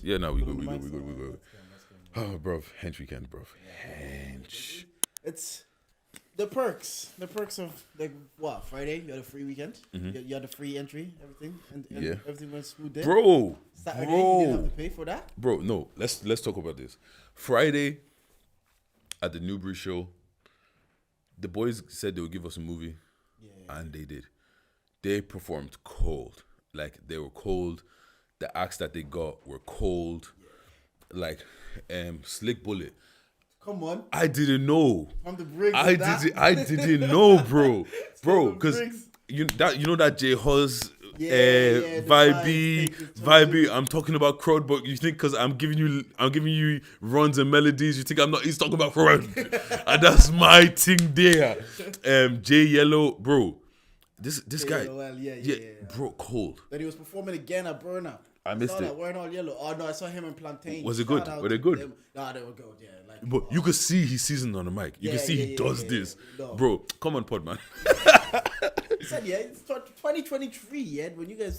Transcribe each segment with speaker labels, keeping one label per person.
Speaker 1: Yeah, no, we good. Oh, bro, hench weekend, bro. Hench.
Speaker 2: It's the perks. The perks of like what? Friday, you had a free weekend. You had a free entry, everything, and
Speaker 1: Yeah.
Speaker 2: everything went smooth. There.
Speaker 1: Bro,
Speaker 2: Saturday, you didn't have to pay for that.
Speaker 1: Bro, no. Let's talk about this. Friday at the Newbury show, the boys said they would give us a movie, and they did. They performed cold. Like, they were cold. The acts that they got were cold. Like, Slick Bullet.
Speaker 2: Come on.
Speaker 1: I didn't know.
Speaker 2: From the bricks.
Speaker 1: I didn't know, bro. Bro, because you know that J Huzz vibey. I'm talking about crowd, but you think because I'm giving you runs and melodies, you think I'm not. He's talking about crowd, and that's my thing there. J Yellow, bro. This guy, bro, cold.
Speaker 2: Then he was performing again at Burner.
Speaker 1: I missed it.
Speaker 2: Wearing all yellow. Oh no, I saw him in Plantain.
Speaker 1: Was it good? Were they good?
Speaker 2: Nah, they were good. Yeah, like.
Speaker 1: But you could see he's seasoned on the mic. You can see he does this, bro. Come on, pod man.
Speaker 2: He said, it's 2023. Yeah, when you guys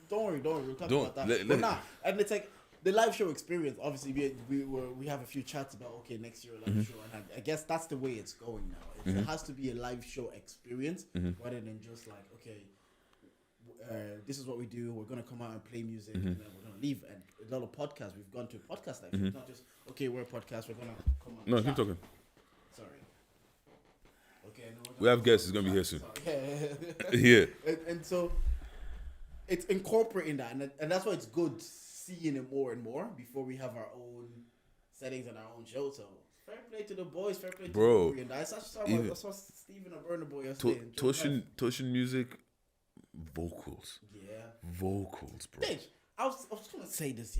Speaker 2: don't worry, we'll talk about that. But nah, and it's like the live show experience. Obviously, we have a few chats about next year live show, and I guess that's the way it's going now. It has to be a live show experience rather than just like this is what we do. We're gonna come out and play music, and then we're gonna leave. And a lot of podcasts, we've gone to a podcast live. It's not just we're a podcast. We're gonna come out.
Speaker 1: No, keep talking.
Speaker 2: Sorry. Okay. No,
Speaker 1: we have guests. He's gonna be here soon.
Speaker 2: Yeah. And so it's incorporating that, and that's why it's good seeing it more and more before we have our own settings and our own show. So fair play to the boys. Fair play to the and I saw Stephen and Burner Boy yesterday.
Speaker 1: Toshin music. Vocals, bro.
Speaker 2: Bitch, I was gonna say this,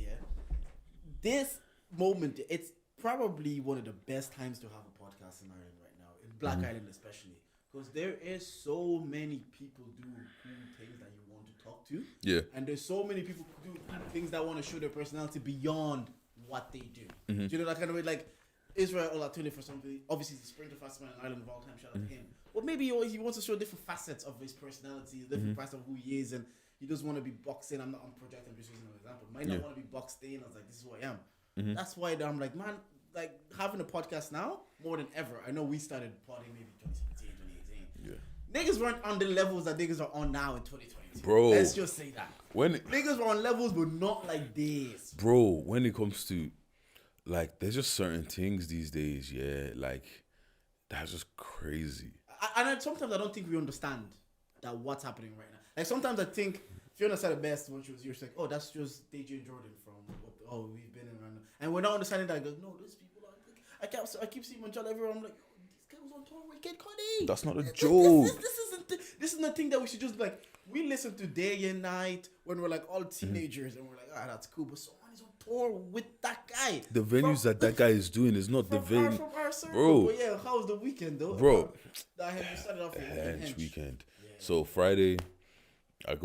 Speaker 2: This moment, it's probably one of the best times to have a podcast in Ireland right now, in Black Island especially, because there is so many people do cool things that you want to talk to.
Speaker 1: Yeah. And
Speaker 2: there's so many people who do things that want to show their personality beyond what they do. Do you know that kind of way? Like Israel Olatune for something. Obviously, he's the sprinter fastest man in Ireland of all time. Shout out to him. But maybe he wants to show different facets of his personality, different facets of who he is, and he doesn't want to be boxed in. I'm projecting, I'm just using an example. Might not want to be boxed in. I was like, this is who I am. That's why I'm like, man, like having a podcast now more than ever. I know we started podding maybe 2017, 2018. Yeah. Niggas weren't on the levels that niggas are on now in 2022.
Speaker 1: Bro.
Speaker 2: Let's just say that. Niggas were on levels, but not like this.
Speaker 1: Bro, when it comes to, like, there's just certain things these days, like, that's just crazy.
Speaker 2: And sometimes I don't think we understand that what's happening right now. Like sometimes I think Fiona said it best when she was here. She's like, "Oh, that's just DJ Jordan from we've been in around." And we're not understanding that. I go, "No, these people are." I keep seeing Manjala everywhere. I'm like, "Yo, this guy was on tour with Kid Cudi."
Speaker 1: That's not a joke.
Speaker 2: This isn't the thing that we should just like. We listen to day and night when we're like all teenagers and we're like, that's cool. But someone is on tour with that guy.
Speaker 1: The venues that guy is doing is not the venue.
Speaker 2: From our circle. But yeah, how was the weekend though?
Speaker 1: Bro,
Speaker 2: I started off with
Speaker 1: weekend. Yeah. So Friday, I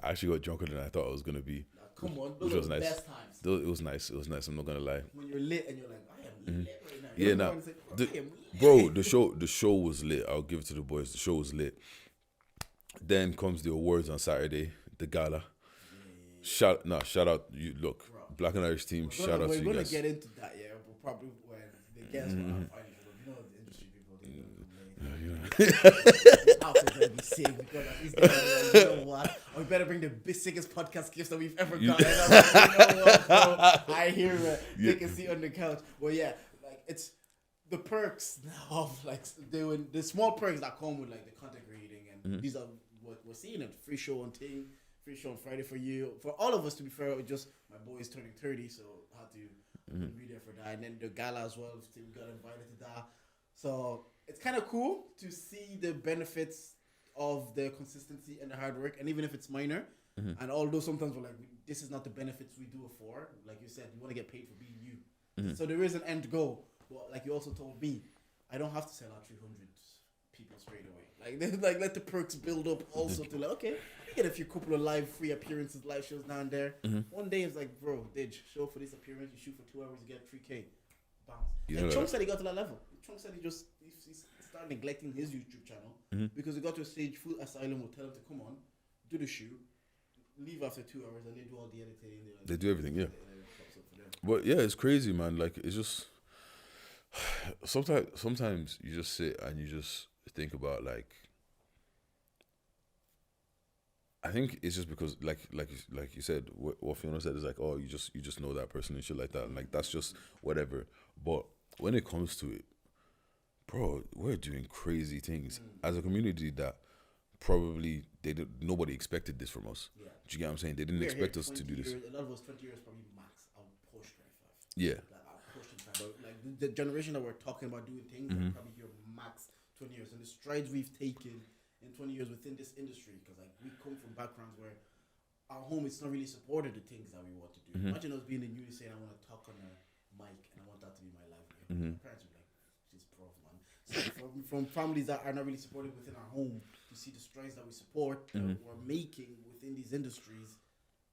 Speaker 1: actually got drunker than I thought I was gonna be.
Speaker 2: Come on, those was nice. Best times.
Speaker 1: It was nice. I'm not gonna lie.
Speaker 2: When you're lit and you're like, I am lit right now.
Speaker 1: Yeah, bro, the show was lit. I'll give it to the boys. The show was lit. Then comes the awards on Saturday, the gala. Shout out you. Look, bro. Black and Irish team. Shout out to you guys.
Speaker 2: We're gonna get into that. Yeah, we'll probably when the guests will have finals. You know, the industry people. Outfit's gonna be sick because at least you know what? We better bring the sickest podcast gifts that we've ever gotten. You know what, bro? I hear it. Take a seat on the couch. Well, yeah, like it's the perks of like doing the small perks that come with like the content creating, and these are what we're seeing. A free show on Ting. Free show on Friday for you, for all of us. To be fair, just my boy is turning 30, so I had to be there for that. And then the gala as well, we got invited to that. So it's kind of cool to see the benefits of the consistency and the hard work, and even if it's minor. And although sometimes we're like, this is not the benefits we do it for. Like you said, you want to get paid for being you. So there is an end goal. But like you also told me, I don't have to sell out 300 people straight away. Like let the perks build up also to like, okay, you get a few couple of live free appearances, live shows now and there. One day it's like, bro, show for this appearance, you shoot for 2 hours, you get 3K. Bounce. And Chunk said he got to that level. Chunk said he started neglecting his YouTube channel because he got to a stage, Full Asylum will tell him to come on, do the shoot, leave after 2 hours, and they do all the editing.
Speaker 1: They do everything, yeah. But yeah, it's crazy, man. Like it's just sometimes you just sit and you just think about like. I think it's just because like you said, what Fiona said is like, oh, you just know that person and shit like that, and like that's just whatever. But when it comes to it, bro, we're doing crazy things as a community that probably nobody expected this from us.
Speaker 2: Yeah.
Speaker 1: Do you get what I'm saying? They didn't expect us to do this.
Speaker 2: A lot of us 20 years probably max. I'll push 25.
Speaker 1: Yeah.
Speaker 2: Like I'll push 25. But like the generation that we're talking about doing things, are probably here max 20 years, and the strides we've taken in 20 years within this industry, because like we come from backgrounds where our home is not really supported the things that we want to do. Imagine us being in uni saying I want to talk on a mic and I want that to be my livelihood. My parents would be like, she's prof, man. So from families that are not really supported within our home, to see the strides that we support that we're making within these industries,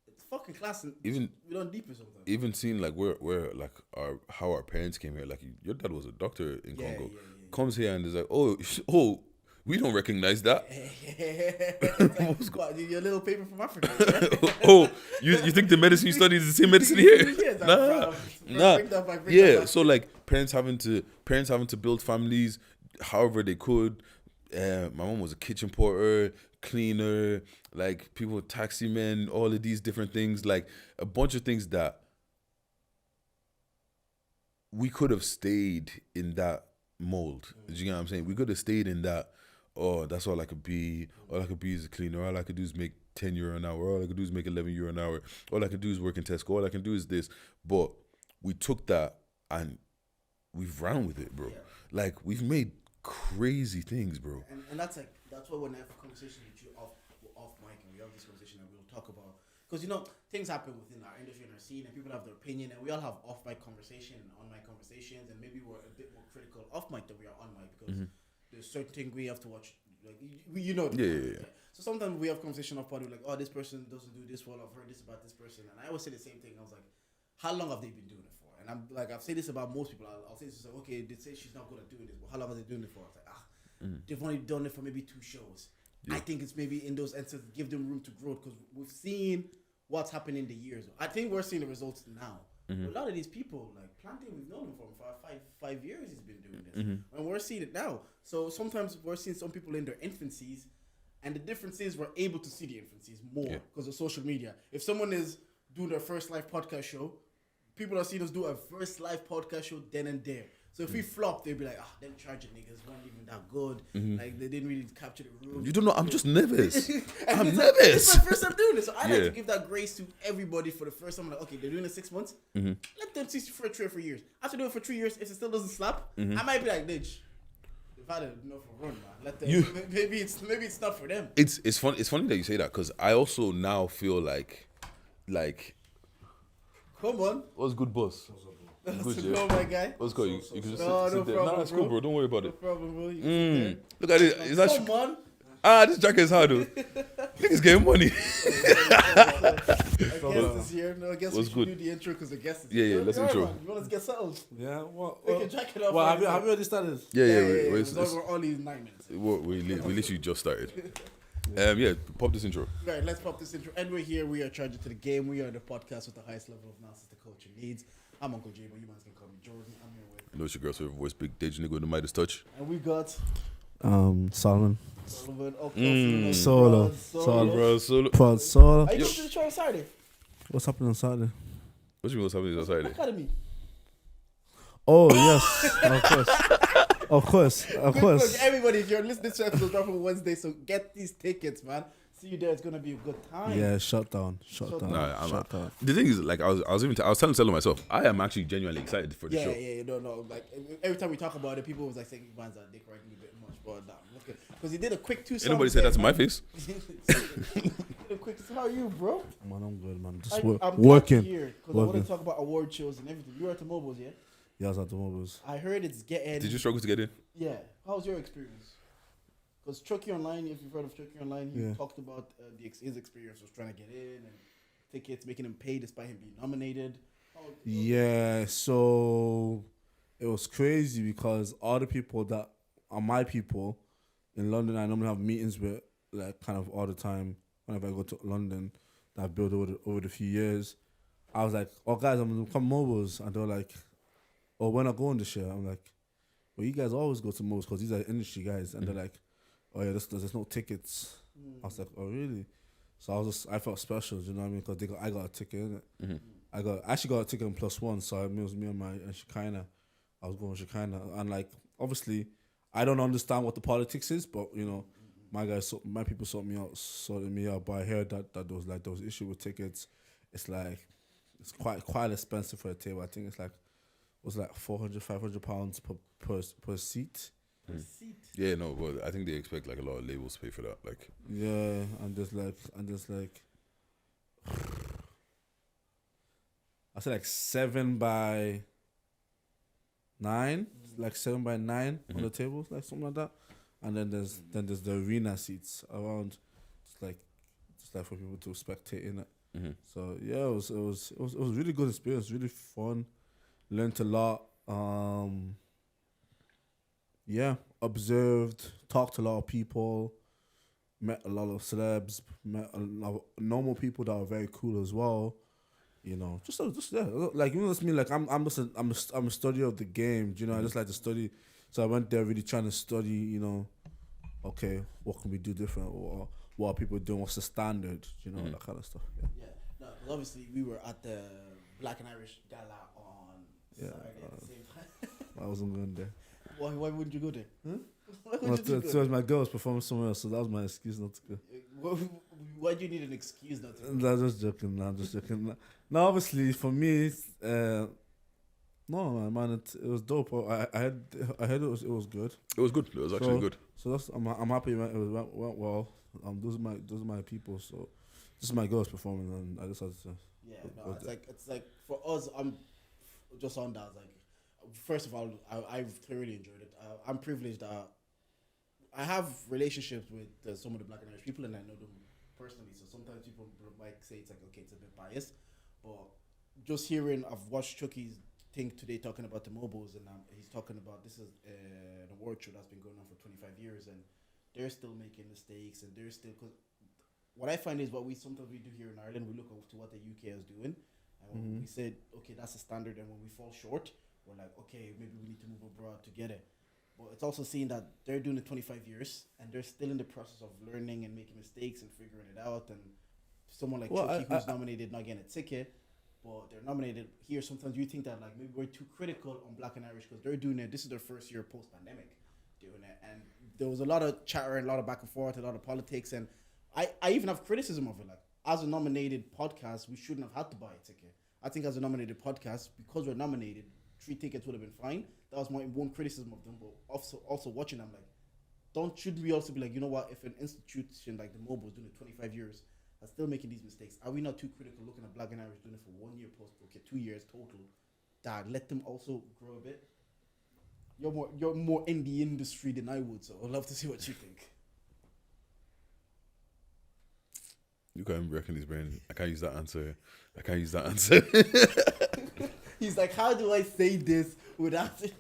Speaker 2: it's fucking class. And
Speaker 1: Even
Speaker 2: we don't deeper sometimes.
Speaker 1: even seeing like where like how our parents came here. Like your dad was a doctor in Congo, comes here and is like, oh. We don't recognize that.
Speaker 2: Like, your little paper from Africa.
Speaker 1: Oh, you think the medicine you study is the same medicine here? Nah. Yeah, so like parents having to build families however they could. My mom was a kitchen porter, cleaner, like people, taxi men, all of these different things, like a bunch of things that we could have stayed in that mold. Do you get what I'm saying? We could have stayed in that. Oh, that's all I could be. All I could be is a cleaner. All I could do is make €10 an hour. All I could do is make €11 an hour. All I could do is work in Tesco. All I can do is this. But we took that and we've ran with it, bro. Yeah. Like we've made crazy things, bro.
Speaker 2: And that's why when I have a conversation with you off mic and we have this conversation and we'll talk about, because things happen within our industry and our scene and people have their opinion and we all have off mic conversation and on mic conversations, and maybe we're a bit more critical off mic than we are on mic because. There's certain things we have to watch, like Yeah. So sometimes we have conversation off party, like, oh, this person doesn't do this well. I've heard this about this person, and I always say the same thing. I was like, how long have they been doing it for? And I'm like, I've said this about most people. I'll say this, like, okay, they say she's not good at doing this, but how long are they doing it for? I was like, they've only done it for maybe 2 shows. Yeah. I think it's maybe in those instances give them room to grow, because we've seen what's happened in the years. I think we're seeing the results now. A lot of these people, like Plantain, we've known him for 5 years. He's been doing this, and we're seeing it now. So sometimes we're seeing some people in their infancies, and the difference is we're able to see the infancies more because of social media. If someone is doing their first live podcast show, people are seeing us do a first live podcast show then and there. So if we flop, they'll be like, them Charger niggas weren't even that good. Like, they didn't really capture the room.
Speaker 1: You don't know, I'm just nervous. I'm nervous.
Speaker 2: It's my first time doing this. So I like to give that grace to everybody for the first time. Like, okay, they're doing it 6 months. Let them see for 3 or 4 years. After doing it for 3 years, if it still doesn't slap, I might be like, bitch, they've had enough of a run, man. Let them, maybe it's not for them.
Speaker 1: It's funny that you say that, because I also now feel like
Speaker 2: come on.
Speaker 1: What's good, boss?
Speaker 2: Good, yeah. My guy.
Speaker 1: Let's go. You can just
Speaker 2: no
Speaker 1: sit there.
Speaker 2: Problem,
Speaker 1: no, it's cool, bro. Don't worry about it.
Speaker 2: No problem, bro. You
Speaker 1: Look at it. Is that
Speaker 2: come on.
Speaker 1: This jacket is hard, though. Niggas getting money.
Speaker 2: Our guest is here. No, I guess we should do the intro because the guest is here.
Speaker 1: Yeah, let's intro.
Speaker 2: Man. You want us to get settled?
Speaker 3: Yeah, well,
Speaker 2: Take your jacket off.
Speaker 3: Well, have you already started?
Speaker 1: Yeah.
Speaker 2: We're only 9 minutes.
Speaker 1: We literally just started. Pop this intro.
Speaker 2: Right, let's pop this intro. And we're here. We are charging to the game. We are the podcast with the highest level of analysis the culture needs. I'm Uncle J, but you guys can call me Jordan. I'm here with.
Speaker 1: You know it's your girl's favorite voice, big Dage nigga with the Midas touch.
Speaker 2: And we got
Speaker 3: Solomon.
Speaker 1: Solo.
Speaker 3: Proud Solo.
Speaker 2: Are you going to the show on Saturday?
Speaker 3: What's happening on Saturday?
Speaker 1: What you mean what's happening on Saturday?
Speaker 2: Academy.
Speaker 3: Oh yes, of course.
Speaker 2: Look, everybody, if you're listening to episode dropping Wednesday, so get these tickets, man. See you there. It's gonna be a good time.
Speaker 3: Yeah, shut down.
Speaker 1: Nah, the thing is, like, I was telling Stella myself, I am actually genuinely excited for the show.
Speaker 2: Yeah, no. Like, every time we talk about it, people was like saying Van's are dick writing a bit much, but nah, look at, because he did a quick 2 songs.
Speaker 1: Anybody said that to my face?
Speaker 2: How are you, bro?
Speaker 3: Man, I'm good, man. Just
Speaker 2: I'm
Speaker 3: working.
Speaker 2: Because I want to talk about award shows and everything. You were at the Mobiles, yeah?
Speaker 3: Yeah, I was at the Mobiles.
Speaker 2: I heard it's getting.
Speaker 1: Did you struggle to get in?
Speaker 2: Yeah. How was your experience? Because Chucky Online, if you've heard of Chucky Online, he talked about his experience was trying to get in and tickets, making him pay despite him being nominated.
Speaker 3: Yeah, so it was crazy because all the people that are my people in London, I normally have meetings with, like, kind of all the time whenever I go to London, that I've built over the few years. I was like, "Oh guys, I'm gonna come mobiles," and they're like, "Oh, we're not going this year." I'm like, "Well, you guys always go to mobiles because these are industry guys," and they're like, "Oh yeah, there's no tickets." I was like, "Oh really?" So I felt special, do you know what I mean? Because I got a ticket, innit? I actually got a ticket on +1, so it was me and Shekinah. I was going with Shekinah, and like obviously, I don't understand what the politics is, but you know, my people sorted me out. But I heard that there was issue with tickets. It's like it's quite expensive for a table. I think it's like £400-500 per seat.
Speaker 1: Yeah, no, but I think they expect like a lot of labels to pay for that. Like,
Speaker 3: Yeah, and there's like I said like 7x9, like 7x9 on the tables, like something like that. And then there's the arena seats around, just like for people to spectate in it. So yeah, it was a really good experience, really fun, learned a lot. Yeah, observed, talked to a lot of people, met a lot of celebs, met a lot of normal people that are very cool as well. You know, just yeah, like you know, that's me. Like I'm a studier of the game. You know, I just like to study. So I went there really trying to study. You know, okay, what can we do different? Or what are people doing? What's the standard? You know, that kind of stuff. Yeah.
Speaker 2: Yeah, no, because obviously we were at the Black and Irish Gala on Saturday at the same time.
Speaker 3: I wasn't going there.
Speaker 2: Why wouldn't you go there? Huh?
Speaker 3: So my girl was performing somewhere else, so that was my excuse not to go.
Speaker 2: Why do you need an excuse not to go?
Speaker 3: No, I'm just joking. No, obviously for me, no man, it was dope. I heard it was good.
Speaker 1: it was good. It was actually good.
Speaker 3: So that's I'm happy it went well. Those are my people. So this is my girl's performing, and I just had to.
Speaker 2: Yeah, no, it's like for us. I'm just on that. Like, first of all, I've thoroughly enjoyed it. I'm privileged that I have relationships with some of the Black and Irish people, and I know them personally. So sometimes people might say it's like, okay, it's a bit biased, but just hearing, I've watched Chucky's thing today talking about the mobiles, and he's talking about this is an award show that's been going on for 25 years, and they're still making mistakes, and they're still. Cause what I find is what we sometimes do here in Ireland, we look up to what the UK is doing, and we said, okay, that's a standard, and when we fall short, we're like, okay, maybe we need to move abroad to get it. But it's also seeing that they're doing it 25 years and they're still in the process of learning and making mistakes and figuring it out. And someone like Chucky, who's nominated, not getting a ticket, but they're nominated here. Sometimes you think that like maybe we're too critical on Black and Irish because they're doing it. This is their first year post-pandemic doing it. And there was a lot of chatter and a lot of back and forth, a lot of politics. And I even have criticism of it. Like, as a nominated podcast, we shouldn't have had to buy a ticket. I think as a nominated podcast, because we're nominated, 3 tickets would have been fine. That was my one criticism of them. But also watching them, like, should we also be like, you know what? If an institution like the Mobile is doing it 25 years, are still making these mistakes, are we not too critical looking at Black and Irish doing it for 1 year post? Okay, 2 years total. Dad, let them also grow a bit. You're more in the industry than I would, so I'd love to see what you think.
Speaker 1: You can't even reckon his brain. I can't use that answer.
Speaker 2: He's like, how do I say this without it?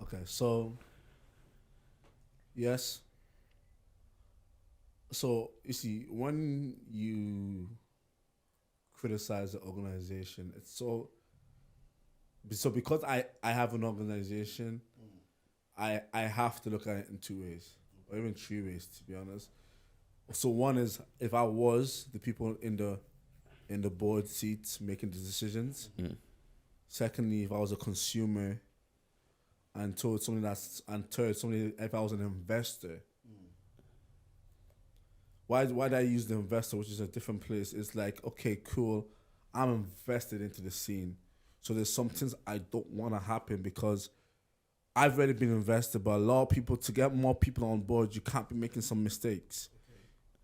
Speaker 3: Okay, so yes. So you see, when you criticize the organization, it's so because I have an organization, I have to look at it in 2 ways, or even 3 ways, to be honest. So one is, if I was the people in the board seats making the decisions. Secondly, if I was a consumer, and third, if I was an investor. Why did I use the investor, which is a different place? It's like, okay, cool, I'm invested into the scene. So there's some things I don't want to happen because I've already been invested, but a lot of people, to get more people on board, you can't be making some mistakes.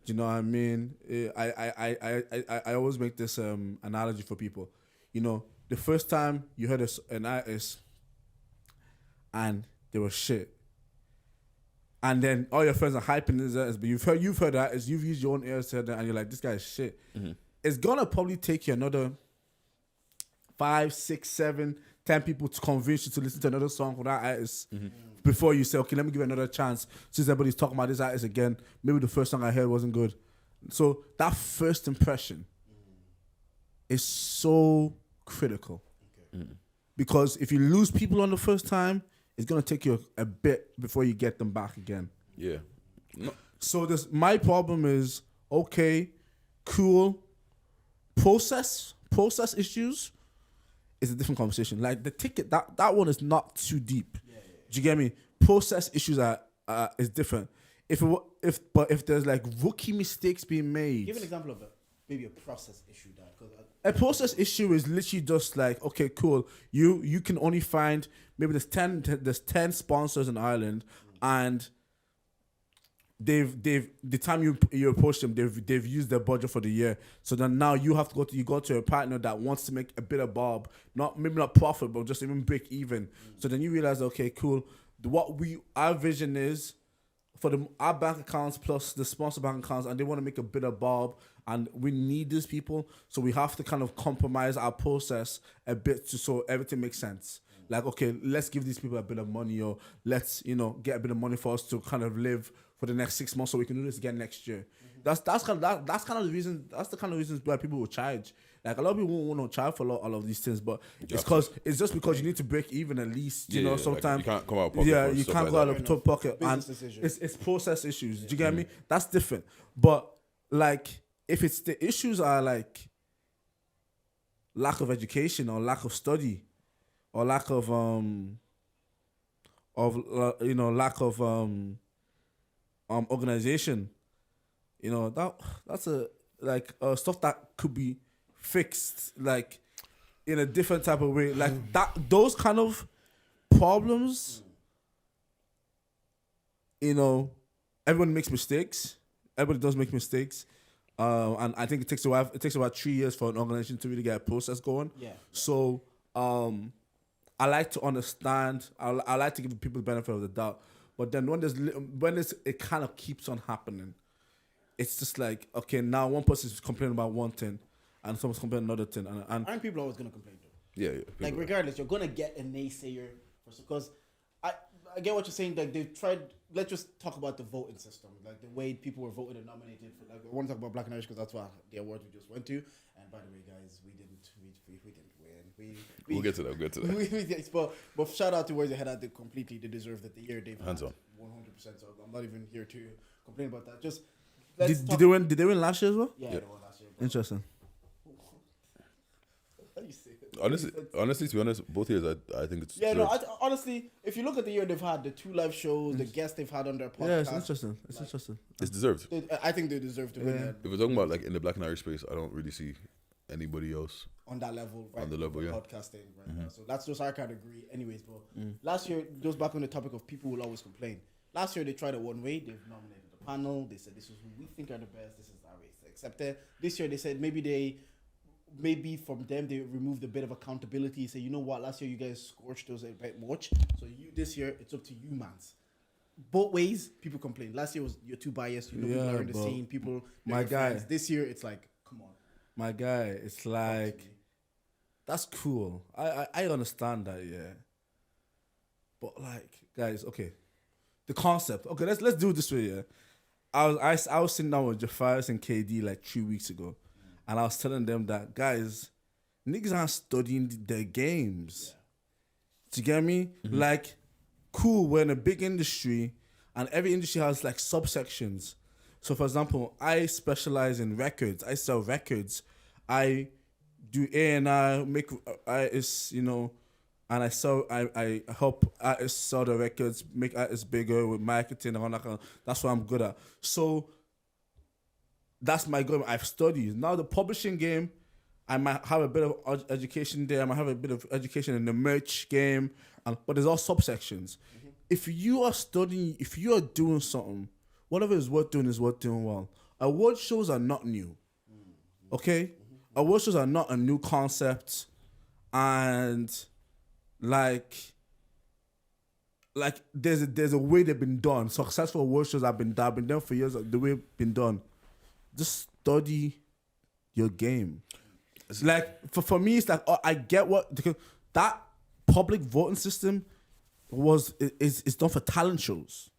Speaker 3: Do you know what I mean? I always make this analogy for people. You know, the first time you heard an artist and they were shit, and then all your friends are hyping this artist, but you've heard that, is you've used your own ears to hear that, and you're like, this guy is shit. It's gonna probably take you another 5, 6, 7, 10 people to convince you to listen to another song for that artist before you say, okay, let me give it another chance. Since everybody's talking about this artist again, maybe the first song I heard wasn't good. So that first impression is so critical. Because if you lose people on the first time, it's gonna take you a bit before you get them back again.
Speaker 1: Yeah. No.
Speaker 3: So my problem is, okay, cool. Process issues is a different conversation. Like the ticket, that one is not too deep. Do you get me? Process issues is different. If there's like rookie mistakes being made,
Speaker 2: Give an example of maybe a process issue that.
Speaker 3: A process issue is literally just like, okay, cool. You can only find maybe there's 10 sponsors in Ireland, and they've the time you approach them, they've used their budget for the year. So then now you have to go to a partner that wants to make a bit of bob, maybe not profit, but just even break even. So then you realize, okay, cool. Our vision is for our bank accounts plus the sponsor bank accounts, and they want to make a bit of bob, and we need these people, so we have to kind of compromise our process a bit so everything makes sense. Like, okay, let's give these people a bit of money, or let's get a bit of money for us to kind of live for the next 6 months, so we can do this again next year. That's kind of the reason. That's the kind of reasons why people will charge. Like, a lot of people won't want to charge for all of these things, but it's just because you need to break even at least. Sometimes
Speaker 1: like you can't come out of pocket.
Speaker 3: Yeah, you can't go out of pocket, and it's process issues. Do you get me? That's different. But like, if it's the issues are like lack of education or lack of study or lack of lack of organization, that's stuff that could be fixed like in a different type of way. Like that, those kind of problems, everyone makes mistakes. Everybody does make mistakes. And I think it takes about 3 years for an organization to really get a process going. Yeah. So I like to understand. I like to give people the benefit of the doubt. But then when it kind of keeps on happening, it's just like, okay, now one person is complaining about one thing, and someone's complaining another thing, and
Speaker 2: aren't people always gonna complain though?
Speaker 1: Yeah.
Speaker 2: Like regardless, you're gonna get a naysayer because I get what you're saying. Like they've tried. Let's just talk about the voting system, like the way people were voted and nominated for. Like, I want to talk about Black and Irish because that's what the award we just went to. And by the way, guys, we didn't win.
Speaker 1: We'll get to that.
Speaker 2: But shout out to Where's Your Head At. They completely deserve that. The year they've
Speaker 1: hands on
Speaker 2: 100%. So I'm not even here to complain about that. Just
Speaker 3: did they win? Did they win last year as well?
Speaker 2: Yeah, they won last year.
Speaker 3: Interesting.
Speaker 1: Honestly, to be honest, both years I think it's
Speaker 2: honestly, if you look at the year they've had, the 2 live shows, the guests they've had on their podcast,
Speaker 3: it's interesting. It's interesting.
Speaker 1: It's deserved.
Speaker 2: I think they deserve to win that.
Speaker 1: If we're talking about like in the Black and Irish space, I don't really see anybody else
Speaker 2: on that level, right?
Speaker 1: On the level,
Speaker 2: podcasting right now. So that's just our category, anyways. But last year, goes back on the topic of people will always complain. Last year they tried it one way. They've nominated a panel. They said this is who we think are the best. This is our race. Accepted. This year they said maybe from them they removed a bit of accountability. Say, you know what, last year you guys scorched us a bit much, so this year it's up to you, mans. Both ways, people complain. Last year was you're too biased. People are in the scene. People,
Speaker 3: my guy.
Speaker 2: Friends. This year it's like, come on,
Speaker 3: my guy. It's like that's cool. I understand that, yeah. But like, guys, okay, the concept. Okay, let's do it this way, yeah. I was sitting down with Jafaris and KD like 3 weeks ago. And I was telling them that, guys, niggas aren't studying their games. Yeah. Do you get me? Mm-hmm. Like, cool, we're in a big industry, and every industry has, like, subsections. So, for example, I specialize in records. I sell records. I do A&R, and I help artists sell the records, make artists bigger with marketing and all that kind of. That's what I'm good at. So, that's my goal. I've studied. Now the publishing game, I might have a bit of education there. I might have a bit of education in the merch game, but there's all subsections. Mm-hmm. If you are studying, if you are doing something, whatever is worth doing well. Award shows are not new. Mm-hmm. Okay? Mm-hmm. Award shows are not a new concept, and like there's a way they've been done. Successful award shows have been done for years. The way it's been done. Just study your game. It's like for me, it's like I get that public voting system is done for talent shows,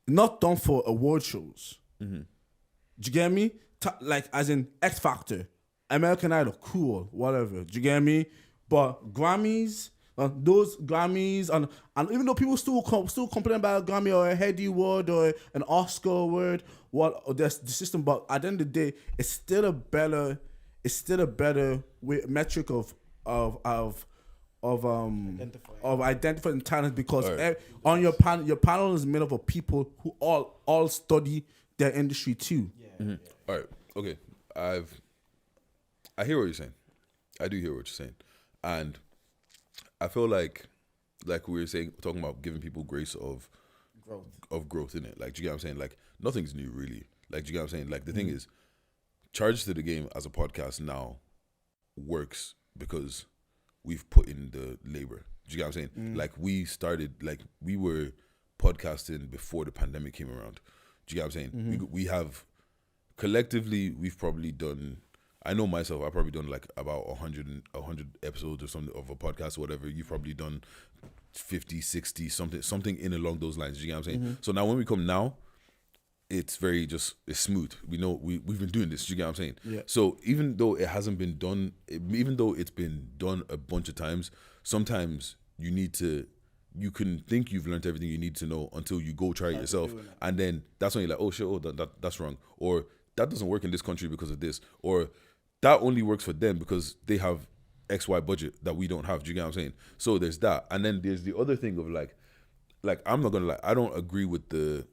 Speaker 3: not done for award shows. Mm-hmm. Do you get me? Like as in X Factor, American Idol, cool, whatever. Do you get me? But Grammys, those Grammys, and even though people still complain about a Grammy or a Heady Award or an Oscar award, or the system, but at the end of the day, it's still a better metric of identifying talent, because on your panel is made up of people who all study their industry too.
Speaker 1: All right. Okay. I hear what you're saying. I do hear what you're saying, and I feel like we were saying, talking about giving people grace of growth in it. Like, do you get what I'm saying? Like, nothing's new really. Like, do you get what I'm saying? Like, the thing is, Charge to the Game as a podcast now works because we've put in the labor. Do you get what I'm saying? Like, we started, like, we were podcasting before the pandemic came around. Do you get what I'm saying? We have, collectively, we've probably done, I know myself, I've probably done like about 100 episodes or something of a podcast or whatever. You've probably done 50, 60, something in along those lines. Do you get what I'm saying? So now when we come now, it's very it's smooth. We know we've been doing this. Do you get what I'm saying?
Speaker 3: Yeah.
Speaker 1: So even though it hasn't been done, even though it's been done a bunch of times, sometimes you can think you've learned everything you need to know until you go try it yourself. And then that's when you're like, oh shit, that's wrong. Or that doesn't work in this country because of this. Or that only works for them because they have XY budget that we don't have. Do you get what I'm saying? So there's that. And then there's the other thing of like I'm not gonna lie, I don't agree with the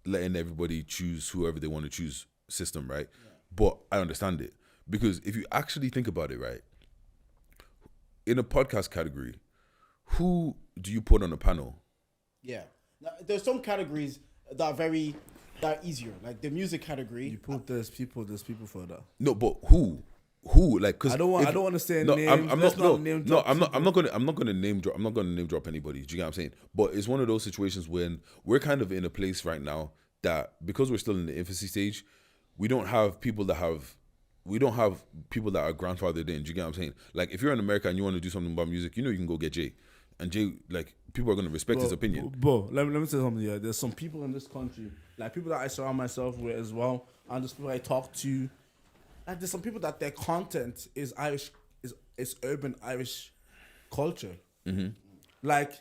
Speaker 1: letting everybody choose whoever they want to choose system, right? Yeah. But I understand it. Because if you actually think about it, right, in a podcast category, who do you put on a panel?
Speaker 2: Yeah. Now, there's some categories that are easier. Like the music category.
Speaker 3: You put there's people for that.
Speaker 1: No, but who? Like, cause
Speaker 3: I don't want to say
Speaker 1: no,
Speaker 3: names.
Speaker 1: I'm not gonna name drop. I'm not gonna name drop anybody. Do you get what I'm saying? But it's one of those situations when we're kind of in a place right now that because we're still in the infancy stage, we don't have people that are grandfathered in. Do you get what I'm saying? Like, if you're in America and you want to do something about music, you know you can go get Jay. And Jay, like, people are going to respect his opinion.
Speaker 3: But let me say something here. There's some people in this country, like people that I surround myself with as well, and just people I talk to. Like, there's some people that their content is Irish, is urban Irish culture.
Speaker 1: Mm-hmm.
Speaker 3: Like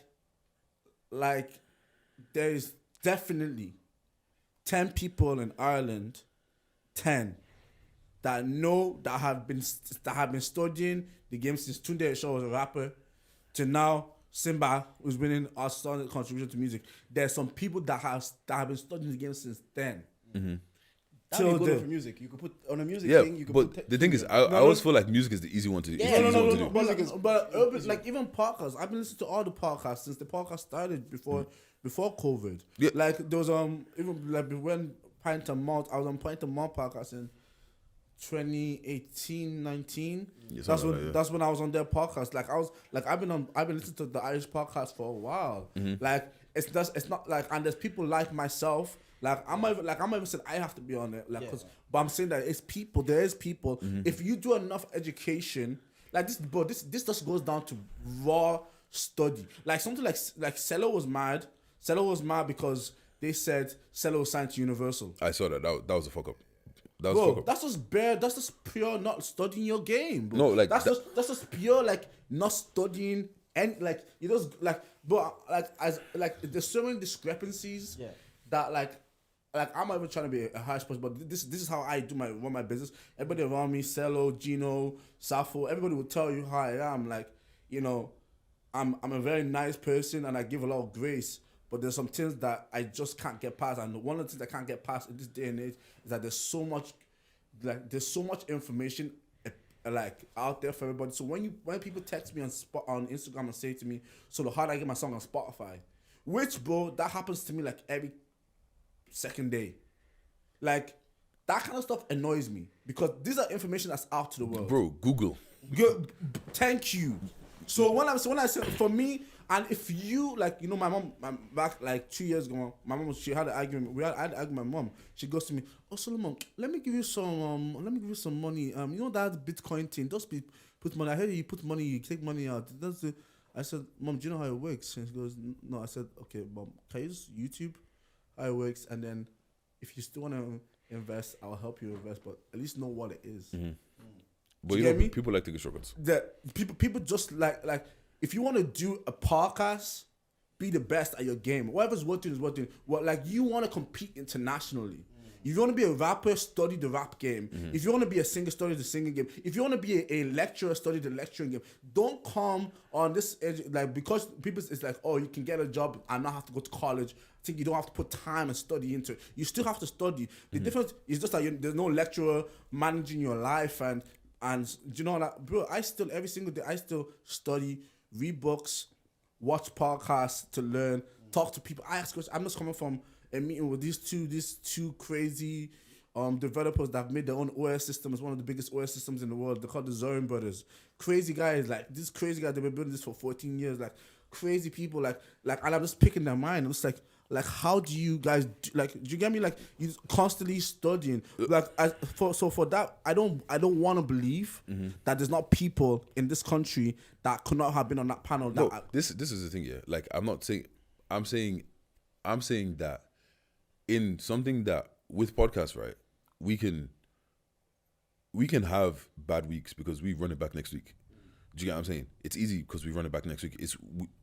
Speaker 3: there is definitely 10 people in Ireland, 10 that have been studying the game since Tunde Shaw was a rapper to now Simba, who's winning our solid contribution to music. There's some people that have been studying the game since then.
Speaker 1: Mm-hmm.
Speaker 2: That would be good for music. You could put on a music thing. You could
Speaker 1: but the thing is, I always feel like music is the easy one to do.
Speaker 3: No. But urban, like even podcasts, I've been listening to all the podcasts since the podcast started before COVID.
Speaker 1: Yeah.
Speaker 3: Like there was even like when Pint and Malt, I was on Pint and Malt podcast in 2018, 19. Yeah, that's when I was on their podcast. Like I've been listening to the Irish podcast for a while.
Speaker 1: Mm-hmm.
Speaker 3: Like it's not like, and there's people like myself. Like I'm even saying I have to be on it. Like, but I'm saying that it's people. There is people. Mm-hmm. If you do enough education, like this, but this just goes down to raw study. Like something like Cello was mad. Cello was mad because they said Cello was signed to Universal.
Speaker 1: I saw that. That was a fuck up.
Speaker 3: That's just bare. That's just pure not studying your game, bro.
Speaker 1: No, like
Speaker 3: that's just pure like not studying and like you just like, but like there's so many discrepancies that like I'm not even trying to be a harsh person, but this is how I run my business. Everybody around me, Cello, Gino, Safo, everybody will tell you how I am. Like, you know, I'm a very nice person and I give a lot of grace. But there's some things that I just can't get past, and one of the things I can't get past in this day and age is that there's so much information like out there for everybody. So when people text me on Instagram and say to me, "So how do I get my song on Spotify?" Which, bro, that happens to me like every second day. Like that kind of stuff annoys me because these are information that's out to the world.
Speaker 1: Bro, Google.
Speaker 3: Thank you. So when I said for me. And if you, like, you know, my mom, back like 2 years ago, my mom, she had an argument. I had an argument with my mom. She goes to me, "Oh, Solomon, let me give you some money. You know that Bitcoin thing? Just put money. I heard you put money, you take money out. That's it." I said, "Mom, do you know how it works?" And she goes, "No." I said, "Okay, Mom, can you just YouTube how it works? And then if you still want to invest, I'll help you invest, but at least know what it is.
Speaker 1: But
Speaker 3: you
Speaker 1: you
Speaker 3: get
Speaker 1: know,
Speaker 3: me?
Speaker 1: people like taking shortcuts.
Speaker 3: That people just like if you want to do a podcast, be the best at your game. Whatever's working is working. What like you want to compete internationally. If you want to be a rapper, study the rap game. If you want to be a singer, study the singing game. If you want to be a lecturer, study the lecturing game. Don't come on this edge, like because people it's like, oh, you can get a job and not have to go to college. I think you don't have to put time and study into it. You still have to study. The difference is just that there's no lecturer managing your life and you know that, bro. I still every single day I still study, read books, watch podcasts to learn, talk to people. I ask questions. I'm just coming from a meeting with these two crazy developers that have made their own OS system. It's one of the biggest OS systems in the world. They're called the Zorin brothers. Crazy guys, like these crazy guys. They've been building this for 14 years. Like crazy people. Like, and I'm just picking their mind. I'm just like, how do you guys do, like? Do you get me? Like, you constantly studying. Like, for that, I don't want to believe that there's not people in this country that could not have been on that panel.
Speaker 1: No, this is the thing, yeah. Like, I'm saying that in something that with podcasts, right? We can have bad weeks because we run it back next week. Do you get what I'm saying? It's easy because we run it back next week.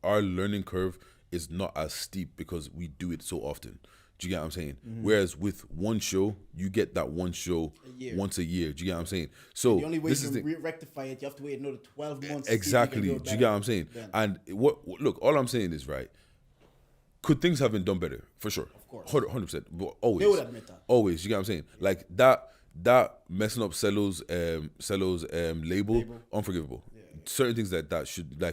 Speaker 1: Our learning curve is not as steep because we do it so often. Do you get what I'm saying? Whereas with one show, you get that one show once a year. Do you get what I'm saying? So
Speaker 2: the only way you can rectify it, you have to wait another 12 months.
Speaker 1: Exactly. Do you get what I'm saying?
Speaker 2: Then.
Speaker 1: And look, all I'm saying is, right, could things have been done better? For sure.
Speaker 2: Of course.
Speaker 1: 100%. But always.
Speaker 2: They would admit that.
Speaker 1: Always. You get what I'm saying? Like that messing up Cello's label, unforgivable. Yeah. Certain things that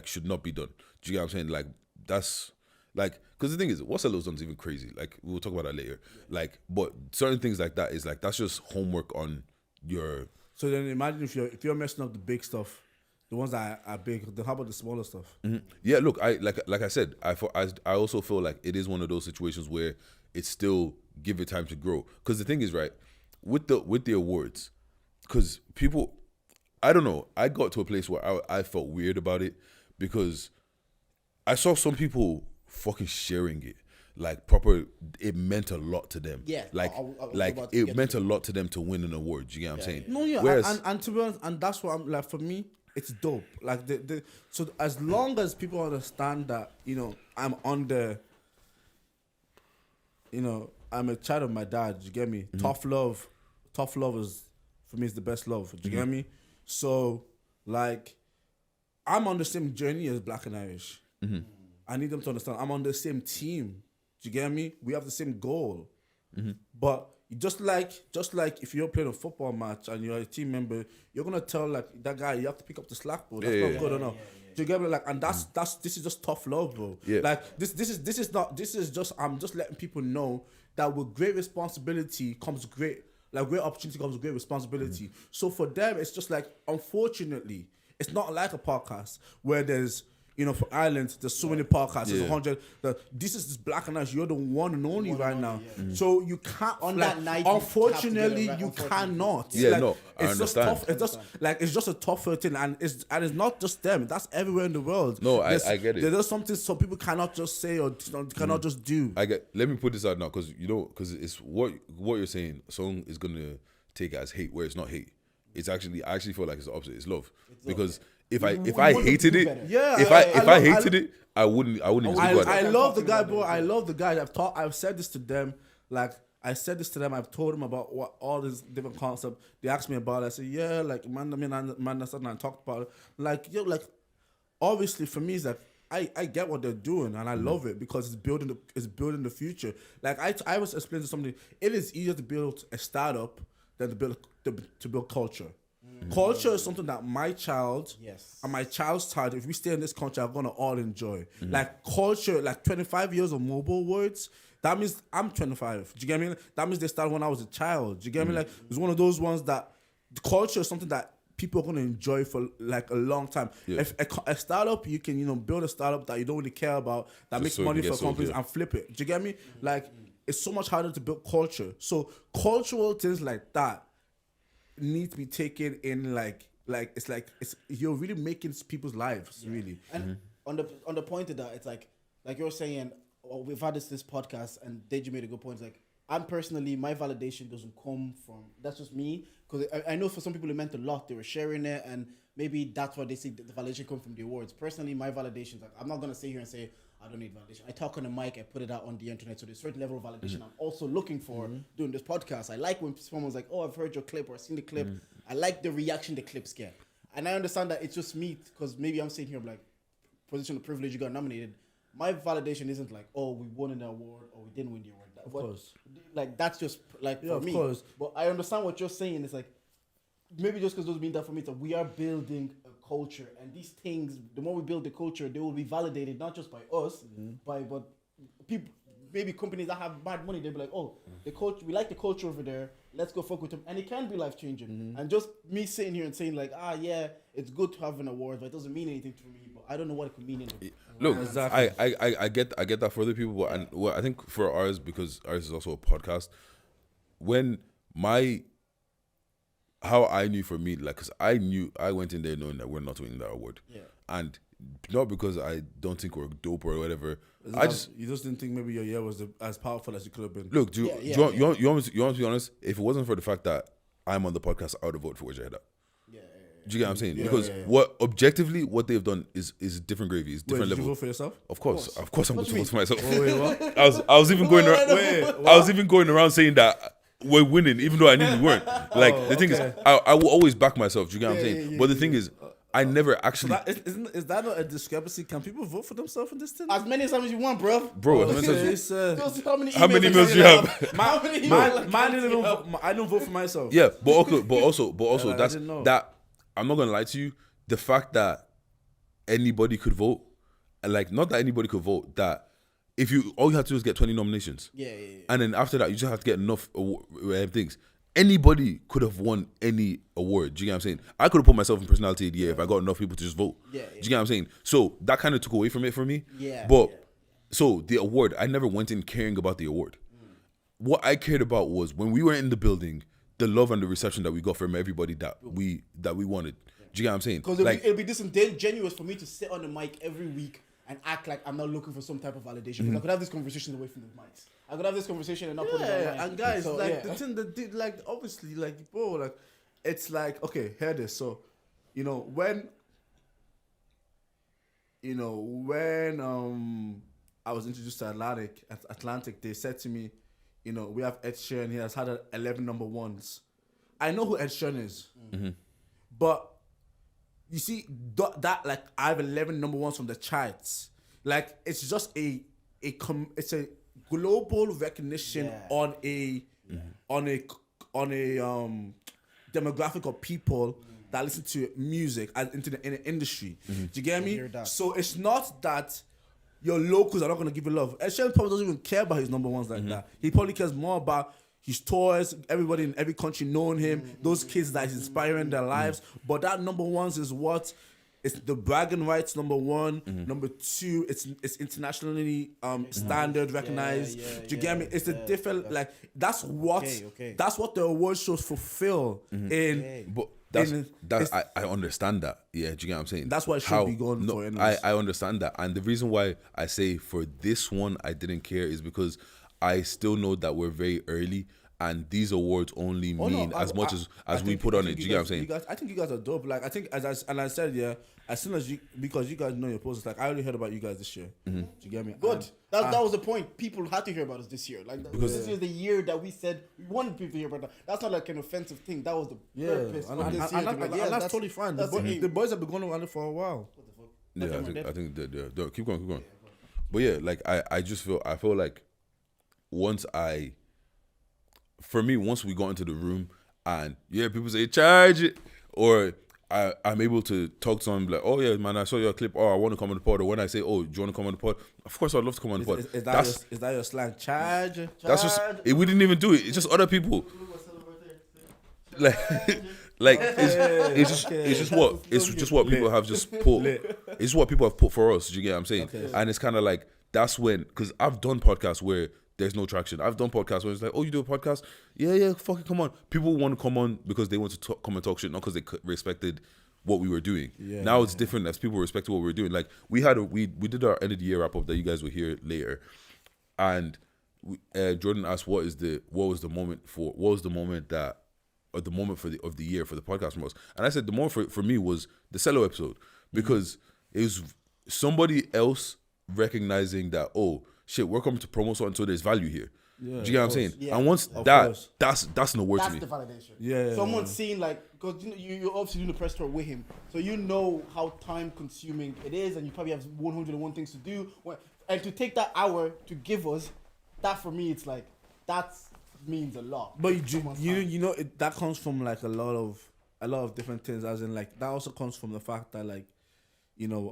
Speaker 1: should not be done. Do you get what I'm saying? Like that's like, because the thing is, what Cello's done is even crazy. Like, we'll talk about that later. Like, but certain things like that is like, that's just homework on your.
Speaker 3: So then imagine if you're messing up the big stuff, the ones that are big. Then how about the smaller stuff?
Speaker 1: Yeah, look, like I said, I also feel like it is one of those situations where it's still give it time to grow. Because the thing is, right, with the awards, because people, I don't know, I got to a place where I felt weird about it because I saw some people fucking sharing it. Like proper, it meant a lot to them. Yeah, it meant a lot to them to win an award. You get what I'm saying?
Speaker 3: No, yeah, whereas, and to be honest, and that's what I'm like. For me, it's dope. Like so as long as people understand that, you know, I'm a child of my dad. You get me? Tough love is for me is the best love. Do you get me? So like, I'm on the same journey as Black and Irish. I need them to understand I'm on the same team. Do you get me? We have the same goal. But just like if you're playing a football match and you're a team member, you're gonna tell like that guy you have to pick up the slack, bro. That's not good enough. Do you get me? Like, and this is just tough love, bro. Yeah. Like this is just I'm just letting people know that with great responsibility comes great opportunity comes with great responsibility. So for them, it's just like, unfortunately, it's not like a podcast where there's, you know, for Ireland, there's so many podcasts. There's 100. This is Black and Irish. You're the one and only right now. So you can't. On like, that night, unfortunately, you cannot.
Speaker 1: Yeah,
Speaker 3: like,
Speaker 1: no, I understand.
Speaker 3: Tough. It's just a tougher thing, and it's not just them. That's everywhere in the world.
Speaker 1: No, I get it.
Speaker 3: There's something some people cannot just say or cannot just do.
Speaker 1: Let me put this out now, because it's what you're saying. Someone is gonna take it as hate, where it's not hate. It's actually, I actually feel like it's the opposite. It's love. Because if I hated it, if I hated it, I wouldn't even speak.
Speaker 3: I love the guy, bro. I love the guy. I've said this to them. Like, I said this to them. I've told them about what all these different concepts. They asked me about it. I said, yeah, like, man, that's something I talked about it. Like, yo, like, obviously for me, it's like, I get what they're doing and I love it because it's building the future. Like, I was explaining to somebody, it is easier to build a startup than to build culture. Culture is something that my child and my child's child, if we stay in this country, are gonna all enjoy. Like culture, like 25 years of mobile words, that means I'm 25. Do you get me? That means they started when I was a child. Do you get me? Like, it's one of those ones that the culture is something that people are gonna enjoy for like a long time. Yeah. If a startup, you can, you know, build a startup that you don't really care about, that makes money for companies and flip it. Do you get me? Like, it's so much harder to build culture. So cultural things like that need to be taken in like it's you're really making people's lives really.
Speaker 2: And on the point of that, it's like you're saying, we've had this podcast, and Deji made a good point. It's like, I'm personally, my validation doesn't come from, that's just me. Because I know for some people it meant a lot. They were sharing it, and maybe that's why they see the validation come from the awards. Personally, my validation, like, I'm not going to sit here and say, I don't need validation. I talk on the mic, I put it out on the internet. So there's a certain level of validation I'm also looking for doing this podcast. I like when someone's like, oh, I've heard your clip or I've seen the clip. I like the reaction the clips get. And I understand that it's just me, because maybe I'm sitting here, I'm like, position of privilege, you got nominated. My validation isn't like, oh, we won an award or we didn't win the award.
Speaker 3: Of course.
Speaker 2: Like, that's just like for me.
Speaker 3: Course.
Speaker 2: But I understand what you're saying. It's like, maybe just because those mean that for me, it's like we are building a culture. And these things, the more we build the culture, they will be validated, not just by us, but people, maybe companies that have bad money, they'll be like, oh, the culture, we like the culture over there. Let's go fuck with them. And it can be life changing. And just me sitting here and saying like, yeah, it's good to have an award, but it doesn't mean anything to me. But I don't know what it could mean in the
Speaker 1: Look,
Speaker 3: Exactly.
Speaker 1: I get that for other people, but and well, I think for ours, because ours is also a podcast. When how I knew for me, like, cause I went in there knowing that we're not winning that award, and not because I don't think we're dope or whatever.
Speaker 3: You just didn't think maybe your year was as powerful as it could have been.
Speaker 1: Look, do you want to be honest? If it wasn't for the fact that I'm on the podcast, I would have voted for Wajahida. Do you get what I'm saying? Because what objectively what they've done is different gravy, is different
Speaker 3: Did
Speaker 1: level.
Speaker 3: you vote for yourself?
Speaker 1: Of course, I'm going to vote for myself.
Speaker 3: Wait, what?
Speaker 1: I was even going around. I was even going around saying that we're winning, even though I knew we weren't. Like the thing is, I will always back myself. Do you get what I'm saying? But the thing is, I never actually.
Speaker 3: Is that not a discrepancy? Can people vote for themselves in this thing?
Speaker 2: As many times as you want, bro.
Speaker 1: Bro,
Speaker 2: How many
Speaker 1: emails do you have?
Speaker 3: I don't vote for myself.
Speaker 1: Yeah, but also
Speaker 3: I
Speaker 1: that's
Speaker 3: didn't know.
Speaker 1: that. I'm not gonna lie to you. The fact that anybody could vote, and like not that anybody could vote, that if all you have to do is get 20 nominations, and then after that you just have to get enough things. Anybody could have won any award. Do you get what I'm saying? I could have put myself in personality of the year if I got enough people to just vote. Do you get what I'm saying? So that kind of took away from it for me. So the award, I never went in caring about the award. What I cared about was when we were in the building, the love and the reception that we got from everybody that we wanted. Do you get what I'm saying?
Speaker 2: Because it'll be disingenuous for me to sit on the mic every week and act like I'm not looking for some type of validation. Because I could have this conversation away from the mics. I could have this conversation and not put it online.
Speaker 3: And guys,
Speaker 2: So,
Speaker 3: the thing that did, like, obviously, like, bro, like, it's like, okay, hear this. So, when I was introduced to Atlantic, they said to me, we have Ed Sheeran. He has had 11 number ones. I know who Ed Sheeran is, but you see that like I have 11 number ones from the charts. Like it's just it's a global recognition on a demographic of people that listen to music and in the industry. Do you get me? So it's not that your locals are not going to give you love. Ed Sheeran probably doesn't even care about his number ones like that. He probably cares more about his tours, everybody in every country knowing him, those kids that he's inspiring their lives. But that number ones is what? It's the bragging rights, number one. Number two, it's internationally standard, recognized. Do you get me? It's a different, like, that's what the award shows fulfill in...
Speaker 1: But I understand that. Yeah, do you get what I'm saying?
Speaker 3: That's what it should be going for. Anyways.
Speaker 1: I understand that. And the reason why I say for this one I didn't care is because I still know that we're very early and these awards only mean as much as we put on it. Do you get what I'm saying?
Speaker 3: I think you guys are dope. Like, I think, as I said, as soon as because you guys know your posts, like, I already heard about you guys this year. Do you get me?
Speaker 2: Good. That was the point. People had to hear about us this year. Like, because this is the year that we said we wanted people to hear about that. That's not like an offensive thing. That was the purpose.
Speaker 3: And that's totally fine. The boys have been going around it for a while.
Speaker 1: Yeah, I think that keep going. But yeah, like I feel like once we got into the room and people say charge it, or I'm able to talk to someone like, oh yeah man, I saw your clip, I want to come on the pod, or when I say, oh, do you want to come on the pod? Of course I'd love to come on the pod.
Speaker 3: Is that your slang? Charge?
Speaker 1: That's just we didn't even do it. It's just other people. Like it's just what people have just put. It's what people have put for us. Do you get what I'm saying? Okay. And it's kind of like that's when, because I've done podcasts where there's no traction. I've done podcasts where it's like, oh, you do a podcast? Yeah, fucking come on. People want to come on because they want to come and talk shit, not because they respected what we were doing. Now it's different as people respect what we were doing. Like we did our end of the year wrap up that you guys will hear later, and Jordan asked, what was the moment that, or the moment of the year for the podcast most? And I said the moment for me was the Cello episode, because it was somebody else recognizing that, oh shit, we're coming to promote something, so there's value here. Do you get what I'm saying?
Speaker 2: Yeah.
Speaker 1: And once that's no word to me.
Speaker 2: That's the validation.
Speaker 3: Yeah.
Speaker 2: Someone's seen, like, because you're obviously doing the press tour with him, so you know how time consuming it is, and you probably have 101 things to do. And to take that hour to give us, that for me, it's like, that means a lot.
Speaker 3: But you know that comes from like a lot of different things, as in like that also comes from the fact that, like, you know,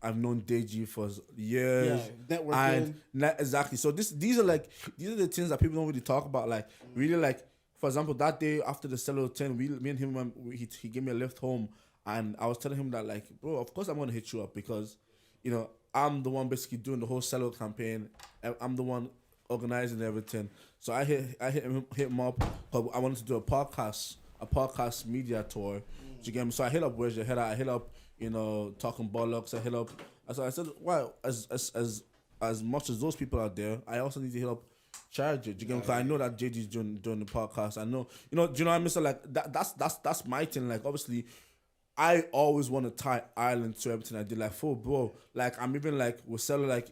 Speaker 3: I've known Deji for years.
Speaker 2: Yeah, networking.
Speaker 3: Exactly. So these are the things that people don't really talk about. Like, really, like, for example, that day after the Cello 10, me and him, he gave me a lift home, and I was telling him that, like, bro, of course I'm gonna hit you up, because, you know, I'm the one basically doing the whole Cello campaign. I'm the one organizing everything. So I hit him up, because I wanted to do a podcast media tour. Do you get me? So I hit up Where's Your Head At? I hit up, you know, Talking Bollocks. I said, well, as much as those people out there, I also need to hit up Charge It. Do you get me? Because I know that JD's doing the podcast. I know, you know, do you know what I mean? So, like, that's my thing. Like, obviously, I always want to tie Ireland to everything I did. Like, for bro, like, I'm even like with Cello, I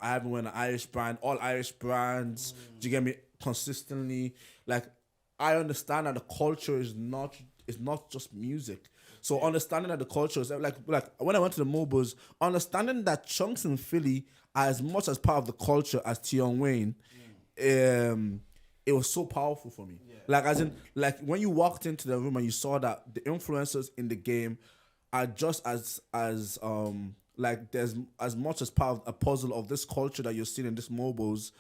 Speaker 3: haven't worn an Irish brand, all Irish brands. Do you get me? Consistently, like, I understand that the culture is not just music. So understanding that the culture is like when I went to the Mobiles, understanding that chunks in Philly are as much as part of the culture as Tion Wayne, it was so powerful for me. Yeah. Like, as in, like, when you walked into the room and you saw that the influencers in the game are just as like, there's as much as part of a puzzle of this culture that you're seeing in this Mobiles,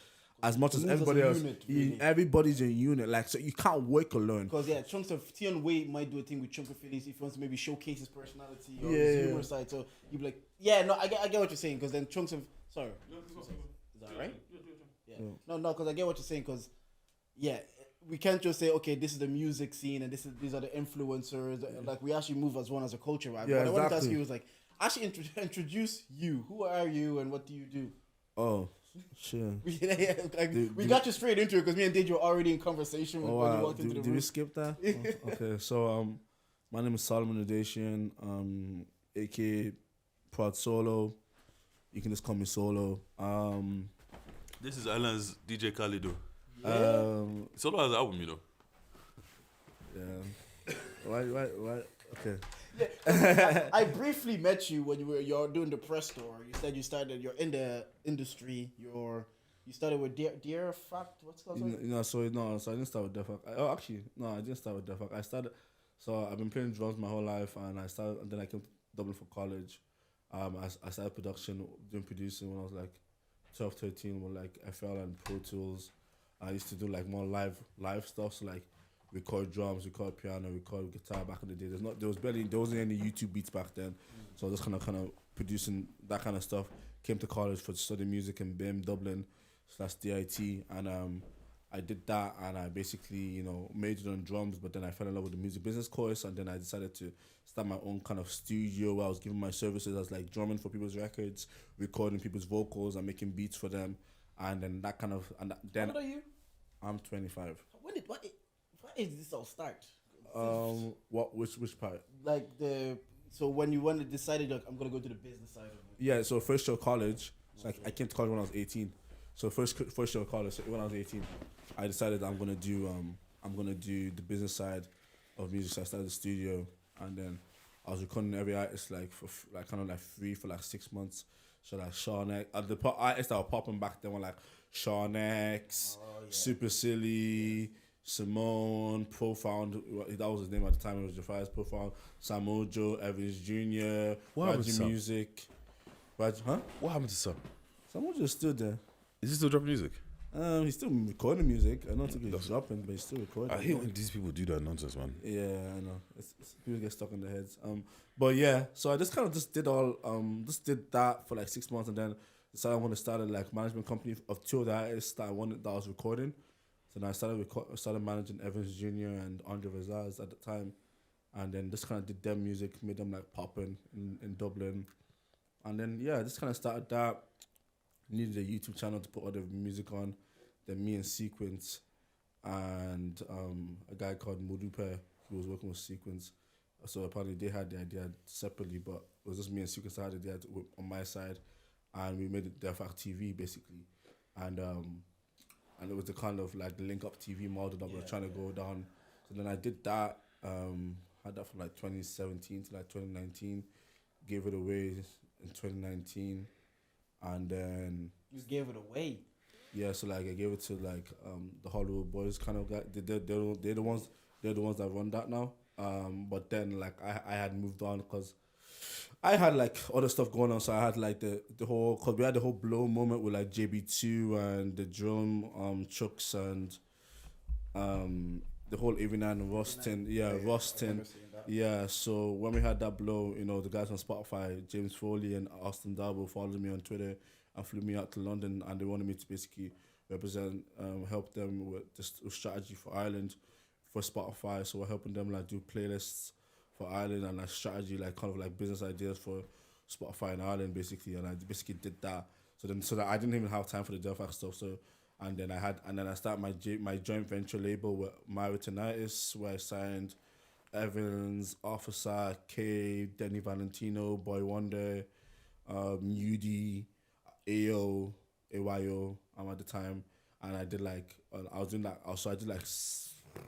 Speaker 3: as much as everybody else. Unit, really. Everybody's a unit. Like, so you can't work alone.
Speaker 2: Because, yeah, Chunks of Tion Wayne might do a thing with Chunk of Phillies if he wants to maybe showcase his personality or his humor side. So you'd be like, yeah, no, I get what you're saying. Because then Chunks of, sorry. Is that right? Yeah. No, because I get what you're saying. Because, yeah, we can't just say, okay, this is the music scene and these are the influencers. Yeah. Like, we actually move as one as a culture, right?
Speaker 3: Yeah,
Speaker 2: what I wanted to ask you was, like, actually introduce you. Who are you and what do you do?
Speaker 3: Oh, sure.
Speaker 2: We got you straight into it because me and Dave were already in conversation when you walked into the room.
Speaker 3: Did we skip that? Okay, so my name is Solomon Udasian, aka Prod Solo. You can just call me Solo.
Speaker 1: This is Island's DJ Khalido. Solo has an album, you know.
Speaker 3: Yeah. Why? Okay.
Speaker 2: Yeah, I briefly met you when you're doing the press tour. You said you're in the industry. You started with Dear Fact. What's it called?
Speaker 3: So I didn't start with Dear Fact. I didn't start with Dear Fact. So I've been playing drums my whole life, and then I came to Dublin for college. I started doing producing when I was like 12, 13 with like FL and Pro Tools. I used to do like more live stuff, so like record drums, record piano, record guitar back in the day. There wasn't any YouTube beats back then. So I was just kind of producing that kind of stuff. Came to college for studying music in BIM, Dublin, /DIT, and I did that, and I basically, you know, majored on drums, but then I fell in love with the music business course, and then I decided to start my own kind of studio where I was giving my services as like drumming for people's records, recording people's vocals, and making beats for them, and then that kind of, and then.
Speaker 2: How old are you?
Speaker 3: I'm 25.
Speaker 2: Why did this all start?
Speaker 3: Which part?
Speaker 2: Like so when you decided, like, I'm gonna go to the business side of it.
Speaker 3: Yeah, so first year of college. So I came to college when I was 18. So first year of college, so when I was 18, I decided I'm gonna do the business side of music. So I started the studio, and then I was recording every artist like for like kind of like free for like 6 months. So like Sean X, the artists that were popping back then were like Sean X, Super Silly, Simone, Profound. That was his name at the time. It was Jafari's Profound. Samojo, Evans Jr. Raji Music. What
Speaker 1: happened to Sam?
Speaker 3: Samojo's still there.
Speaker 1: Is he still dropping music?
Speaker 3: He's still recording music. I don't think he's dropping, but he's still recording.
Speaker 1: I hate when these people do that nonsense, man.
Speaker 3: Yeah, I know. People get stuck in their heads. But yeah, so I just kind of did that for like 6 months, and then decided I want to start a like management company of two of the artists that I was recording. So then I started managing Evans Jr. and Andre Vazaz at the time, and then just kind of did their music, made them like popping in Dublin, and then just kind of started that. needed a YouTube channel to put all the music on. Then me and Sequence and a guy called Modupe who was working with Sequence. So apparently they had the idea separately, but it was just me and Sequence that had the idea on my side, and we made it Defact TV basically, and it was the kind of like the link up TV model that we were trying to go down. So then I did that, had that from like 2017 to like 2019, gave it away in 2019, and then
Speaker 2: You gave it away.
Speaker 3: yeah, so like I gave it to like the Hollywood Boys kind of guy. They're the ones that run that now. But then like I had moved on because I had like other stuff going on. So I had like the whole, cause we had the whole blow moment with like JB2 and the drum Chucks and the whole Avina and Rustin. Yeah, Rustin. Yeah, so when we had that blow, you know, the guys on Spotify, James Foley and Austin Darbo followed me on Twitter and flew me out to London, and they wanted me to basically represent, help them with this strategy for Ireland for Spotify. So we're helping them like do playlists for Ireland and like strategy, like kind of like business ideas for Spotify in Ireland basically. And I basically did that. So that I didn't even have time for the Delphac stuff. So and then I started my joint venture label with Maritinitis, where I signed Evans, Officer, K, Denny Valentino, Boy Wonder, UD, AO, AYO at the time, and I did like I did like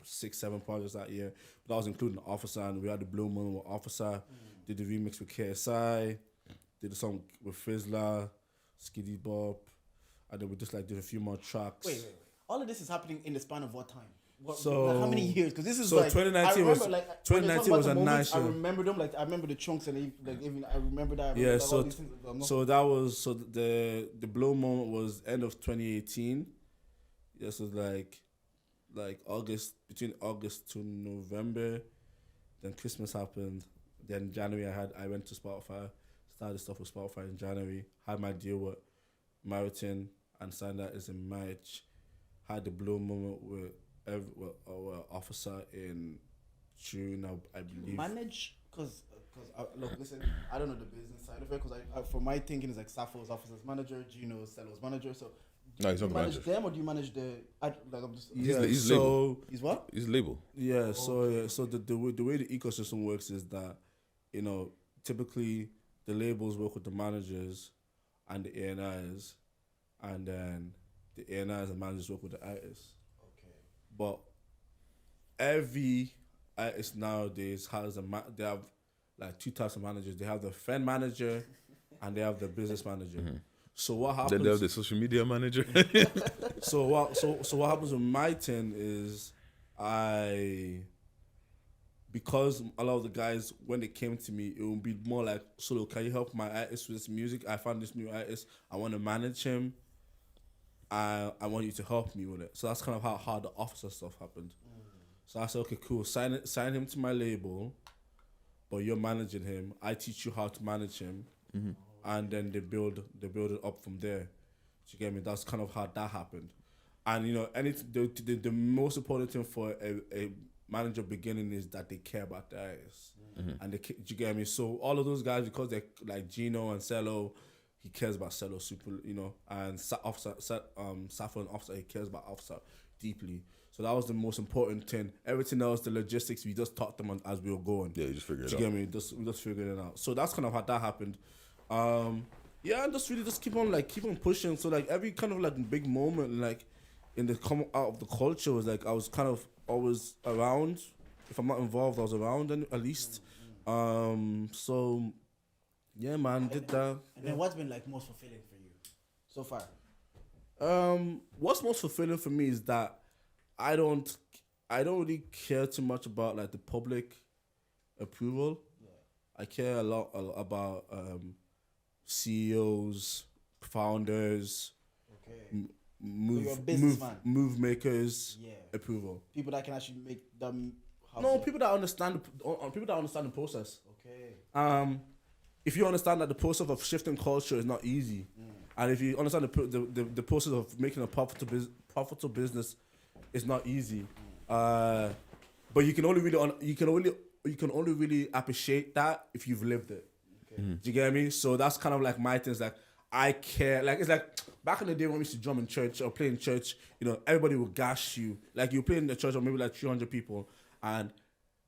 Speaker 3: 6-7 projects that year, but I was including Officer, and we had the Blue Moon with Officer, did the remix with KSI, did the song with Fizzler, Skiddy Bop, and then we just like did a few more tracks.
Speaker 2: Wait. All of this is happening in the span of what time?
Speaker 3: So
Speaker 2: like how many years? Because this is
Speaker 3: so
Speaker 2: like
Speaker 3: 2019 was 2019 was a nice
Speaker 2: I
Speaker 3: year.
Speaker 2: remember them, like I remember the chunks, and even I remember that.
Speaker 3: Yeah,
Speaker 2: like, all these things,
Speaker 3: the blow moment was end of 2018. Yes, it was like August, between August to November. Then Christmas happened. Then January I went to Spotify, started stuff with Spotify in January. Had my deal with Meriton and signed that is in March. Had the blow moment with our Officer in June, I believe.
Speaker 2: Manage, because look, listen, I don't know the business side of it, because I for my thinking is like Sappho's Officer's manager, Gino's Cello's manager. So
Speaker 1: No, he's
Speaker 2: do
Speaker 1: not
Speaker 2: you
Speaker 1: the
Speaker 2: manage
Speaker 1: manager.
Speaker 2: them, or do you manage the? I'm just.
Speaker 1: He's label.
Speaker 2: He's what?
Speaker 1: He's label.
Speaker 3: Yeah, so the way the ecosystem works is that, you know, typically the labels work with the managers and the A&Is, and then the A&Is and managers work with the artists.
Speaker 2: Okay.
Speaker 3: But every artist nowadays they have like two types of managers. They have the fan manager and they have the business manager.
Speaker 1: Mm-hmm.
Speaker 3: So what happens?
Speaker 1: Then they have the social media manager.
Speaker 3: So what happens with my thing is because a lot of the guys, when they came to me, it would be more like, Solo, can you help my artist with this music? I found this new artist. I want to manage him. I want you to help me with it. So that's kind of how the Officer stuff happened. So I said, okay, cool. Sign him to my label, but you're managing him. I teach you how to manage him, and then they build it up from there. Do you get me? That's kind of how that happened. And you know, the most important thing for a manager beginning is that they care about the artists, and do you get me? So all of those guys, because they're like Gino and Cello, he cares about Cello super, you know, and Sappho and Officer, he cares about Officer deeply. So that was the most important thing. Everything else, the logistics, we just taught them as we were going.
Speaker 1: Yeah, you just figured it out.
Speaker 3: Do you get me? We just figured it out. So that's kind of how that happened. Yeah, and just keep on pushing. So like every kind of like big moment, like in the come out of the culture was like I was kind of always around. If I'm not involved, I was around at least. So yeah, man, did that.
Speaker 2: And then what's been like most fulfilling for you so far?
Speaker 3: What's most fulfilling for me is that I don't really care too much about like the public approval.
Speaker 2: Yeah.
Speaker 3: I care a lot about CEOs, founders,
Speaker 2: Okay. you're a businessman.
Speaker 3: move makers
Speaker 2: Yeah.
Speaker 3: approval.
Speaker 2: People that can actually make them.
Speaker 3: No, people that understand the process.
Speaker 2: Okay.
Speaker 3: If you understand that the process of shifting culture is not easy, and if you understand the process of making a profitable business is not easy, but you can only really appreciate that if you've lived it.
Speaker 2: Okay.
Speaker 3: Do you get me? So that's kind of like my thing. Is like I care. Like it's like back in the day when we used to drum in church or play in church, you know, everybody would gash you. Like you play in the church or maybe like 300 people, and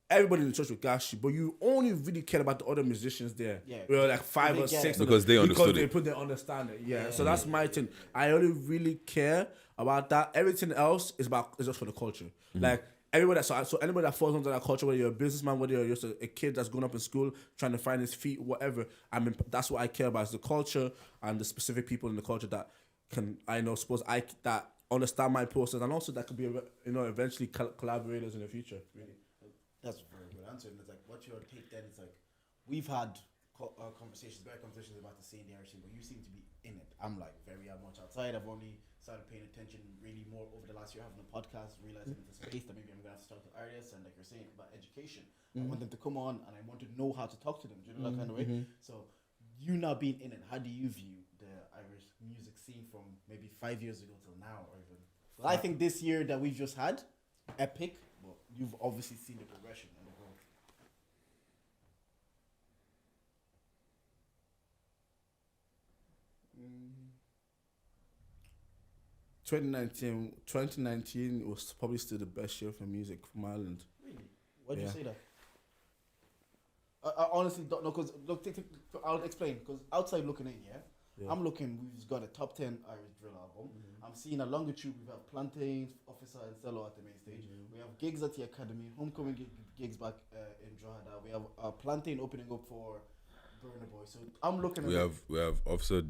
Speaker 3: everybody in the church would gash you, but you only really cared about the other musicians there.
Speaker 2: Yeah.
Speaker 3: We were like 5 or 6
Speaker 1: because they understood
Speaker 3: because they
Speaker 1: it.
Speaker 3: put their understanding. Yeah. So that's my thing. I only really care about that. Everything else is just for the culture. Like everybody so anybody that falls under that culture, whether you're a businessman, whether you're just a kid that's grown up in school trying to find his feet, whatever. I mean, that's what I care about is the culture and the specific people in the culture that that understand my process, and also that could be, you know, eventually collaborators in the future. Really.
Speaker 2: That's a very good answer. And it's like, what's your take then? It's like, we've had conversations about the scene and everything, but you seem to be in it. I'm like very much outside. I've only started paying attention really more over the last year, having a podcast, realizing it's a space that maybe I'm going to have to talk to artists, and like you're saying about education. I want them to come on and I want to know how to talk to them. Do you know that kind of way? So you now being in it, how do you view the Irish music scene from maybe 5 years ago till now, or even? Well, I think this year that we've just had, epic. But you've obviously seen the progression and the growth.
Speaker 3: 2019 was probably still the best year for music from Ireland.
Speaker 2: Really? Why'd you say that? I honestly don't know, because look, I'll explain. Because outside looking in, I'm looking. We've got a top 10 Irish drill album. I'm seeing a longitude. We have Plantains, Officer, and Cello at the main stage. We have gigs at the Academy, homecoming gigs back in Drogheda. We have Plantain opening up for Burna Boy. So I'm looking.
Speaker 1: We have Officer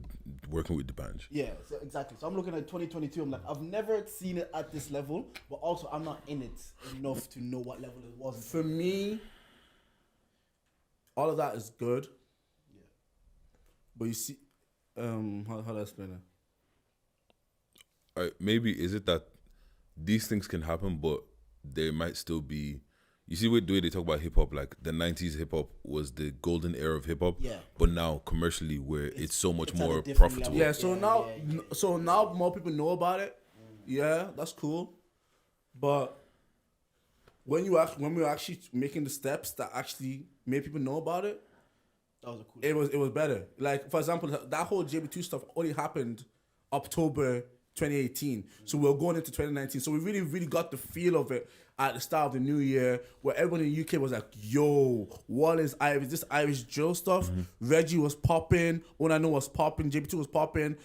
Speaker 1: working with the band.
Speaker 2: Yeah, so exactly. So I'm looking at 2022. I'm like, I've never seen it at this level, but also I'm not in it enough to know what level it was.
Speaker 3: For me, all of that is good.
Speaker 2: Yeah.
Speaker 3: But you see, how do I explain it?
Speaker 1: Maybe is it that these things can happen, but there might still be. You see, with the way they talk about hip hop, like the 90s hip hop was the golden era of hip hop.
Speaker 2: Yeah.
Speaker 1: But now commercially, where it's so much
Speaker 2: it's at a
Speaker 1: more
Speaker 2: different
Speaker 1: profitable.
Speaker 2: level.
Speaker 3: Yeah. So now more people know about it. Yeah, that's cool. But when we were actually making the steps that actually made people know about it,
Speaker 2: That was a cool.
Speaker 3: it was better. Like, for example, that whole JB2 stuff only happened October 2018. So we're going into 2019. So we really, really got the feel of it at the start of the new year, where everyone in the UK was like, yo, what is Irish? This Irish drill stuff. Reggie was popping. All I know was popping. JB2 was popping.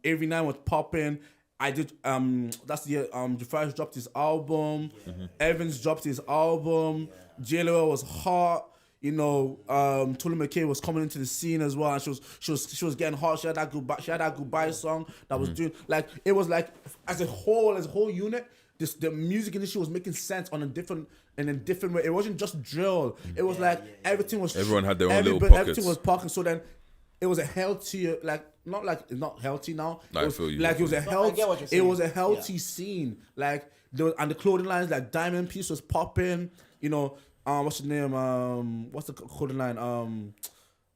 Speaker 3: Avery 9 was popping. I did, that's the year, Jafari's dropped his album. Evans dropped his album. JLo was hot. You know, Tolu McKay was coming into the scene as well, and she was getting hot. She had that goodbye song that was doing, like, it was like as a whole unit, the music industry was making sense in a different way. It wasn't just drill. It was everything was,
Speaker 1: everyone had their own little pockets.
Speaker 3: Everything was pocket. So then it was a healthier, like, not like it's not healthy now.
Speaker 1: No,
Speaker 3: It was, like, it was a healthy.
Speaker 2: I get what you're
Speaker 3: It
Speaker 2: saying.
Speaker 3: was a healthy scene. Like, and the clothing lines, like Diamond Piece was popping. You know, what's the name? What's the clothing line?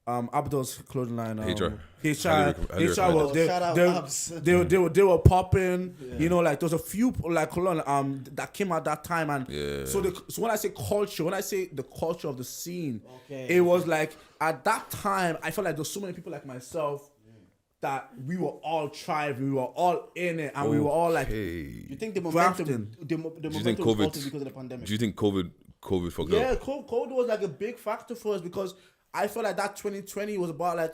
Speaker 3: Abdul's clothing line.
Speaker 1: HR.
Speaker 3: HR was
Speaker 2: Shout out Abs.
Speaker 3: they were popping. You know, like there was a few like cologne that came out that time, and so when I say culture, when I say the culture of the scene, it was like at that time I felt like there's so many people like myself that we were all thriving, we were all in it, and we were all like.
Speaker 2: You think the
Speaker 3: grafting.
Speaker 2: momentum, the
Speaker 1: Do you
Speaker 2: momentum
Speaker 1: think
Speaker 2: was
Speaker 1: COVID?
Speaker 2: altered because of the pandemic?
Speaker 1: Do you think COVID fucked
Speaker 3: Yeah,
Speaker 1: up?
Speaker 3: COVID was like a big factor for us, because I felt like that 2020 was about like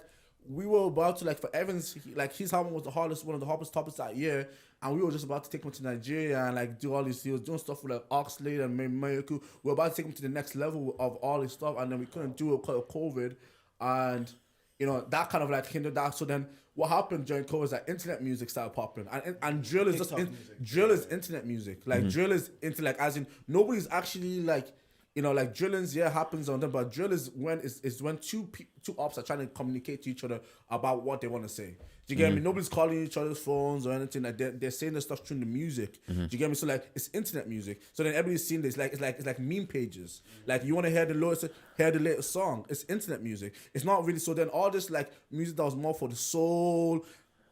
Speaker 3: we were about to, like, for Evans, his album was one of the hottest topics that year, and we were just about to take him to Nigeria and like do all this. He was doing stuff with like Oxlade and Mayuku. We were about to take him to the next level of all this stuff, and then we couldn't do it because of COVID, and you know that kind of like hindered that. So then what happened during COVID is that internet music started popping, and drill is drill is internet music. Like drill is into, like, as in nobody's actually like. You know, like drillings, happens on them, but drill is when two ops are trying to communicate to each other about what they want to say. Do you get me? Nobody's calling each other's phones or anything. Like they're saying the stuff through the music. Do you get me? So like it's internet music. So then everybody's seeing this. It's like meme pages. Like you want to hear the latest song. It's internet music. It's not really. So then all this like music that was more for the soul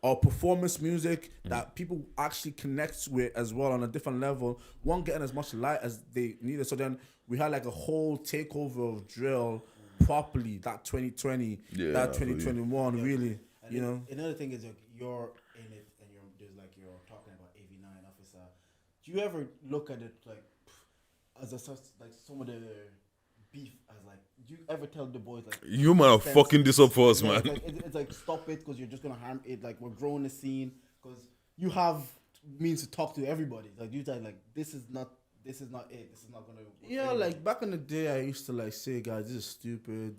Speaker 3: or performance music that people actually connect with as well on a different level, weren't getting as much light as they needed. So then we had like a whole takeover of drill properly that 2020, that 2021, really.
Speaker 2: And
Speaker 3: you know.
Speaker 2: Another thing is, like, you're in it do you ever look at it like as a like some of the beef as like? Do you ever tell the boys like
Speaker 1: You man are fucking this up for us,
Speaker 2: yeah,
Speaker 1: man.
Speaker 2: it's like stop it because you're just gonna harm it. Like we're growing the scene because you have means to talk to everybody. Like you say like this is not it. This is not gonna.
Speaker 3: Yeah, like back in the day, I used to like say, guys, this is stupid.